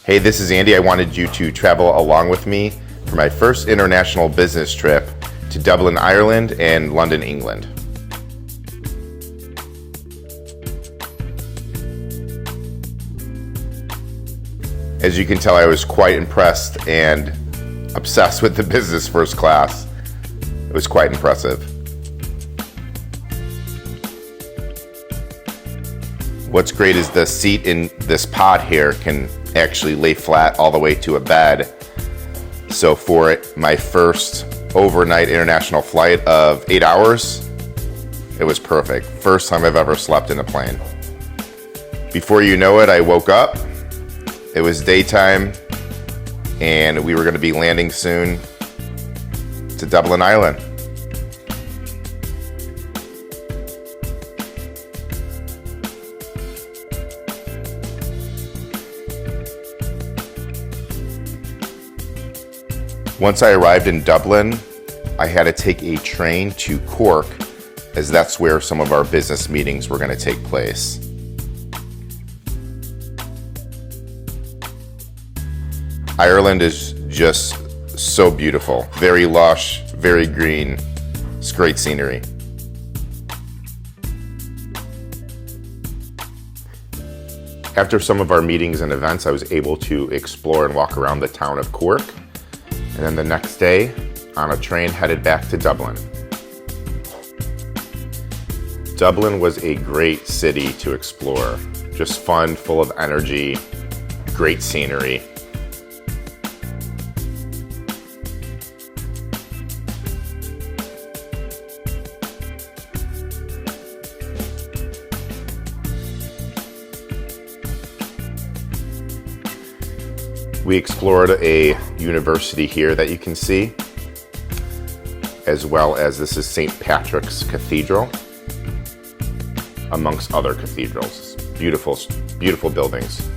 Hey, this is Andy. I wanted you to travel along with me for my first international business trip to Dublin, Ireland and London, England. As you can tell, I was quite impressed and obsessed with the business first class. It was quite impressive. What's great is the seat in this pod here can actually lay flat all the way to a bed. So for my first overnight international flight of 8 hours, it was perfect. First time I've ever slept in a plane. Before you know it, I woke up. It was daytime and we were going to be landing soon to Dublin, Ireland. Once I arrived in Dublin, I had to take a train to Cork, as that's where some of our business meetings were going to take place. Ireland is just so beautiful, very lush, very green. It's great scenery. After some of our meetings and events, I was able to explore and walk around the town of Cork. And then the next day, on a train headed back to Dublin. Dublin was a great city to explore. Just fun, full of energy, great scenery. We explored a university here that you can see, as well as this is St. Patrick's Cathedral, amongst other cathedrals. Beautiful, beautiful buildings.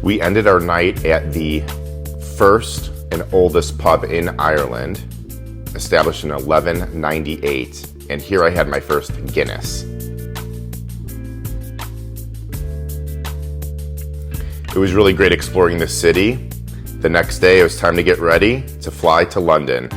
We ended our night at the first and oldest pub in Ireland, established in 1198. And here I had my first Guinness. It was really great exploring the city. The next day, it was time to get ready to fly to London.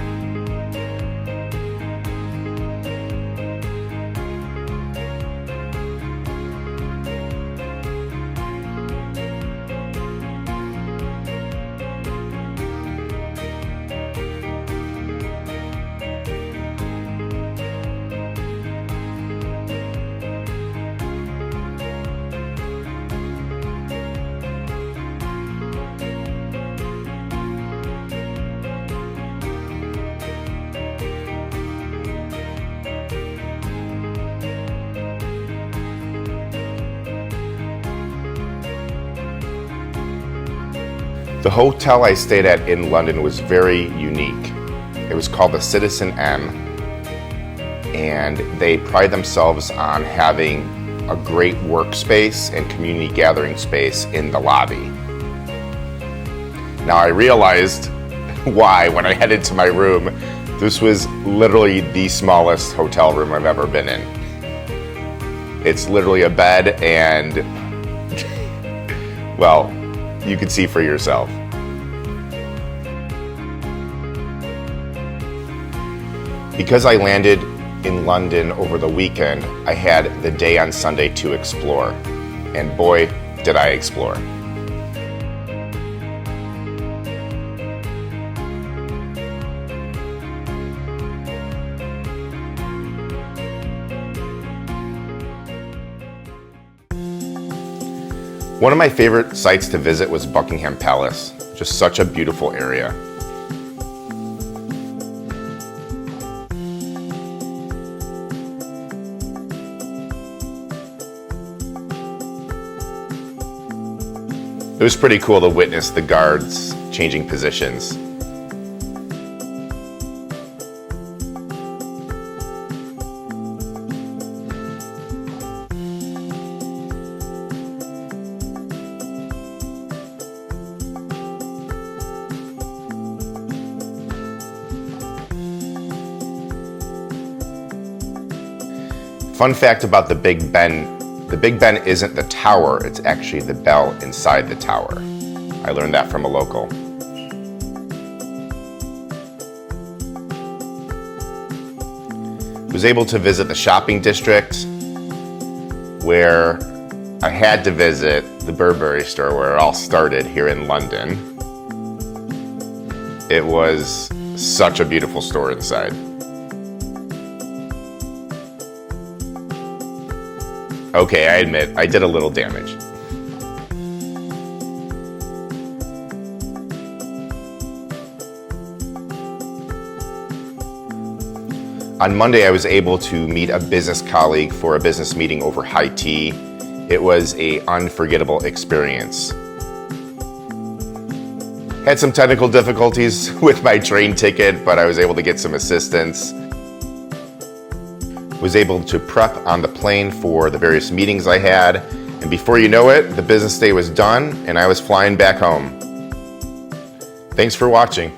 The hotel I stayed at in London was very unique. It was called the Citizen M, and they pride themselves on having a great workspace and community gathering space in the lobby. Now I realized why when I headed to my room. This was literally the smallest hotel room I've ever been in. It's literally a bed and, well, you can see for yourself. Because I landed in London over the weekend, I had the day on Sunday to explore. And boy, did I explore. One of my favorite sites to visit was Buckingham Palace. Just such a beautiful area. It was pretty cool to witness the guards changing positions. Fun fact about the Big Ben: the Big Ben isn't the tower, it's actually the bell inside the tower. I learned that from a local. Was able to visit the shopping district, where I had to visit the Burberry store where it all started here in London. It was such a beautiful store inside. Okay, I admit, I did a little damage. On Monday, I was able to meet a business colleague for a business meeting over high tea. It was an unforgettable experience. Had some technical difficulties with my train ticket, but I was able to get some assistance. Was able to prep on the plane for the various meetings I had, and before you know it, the business day was done and I was flying back home. Thanks for watching.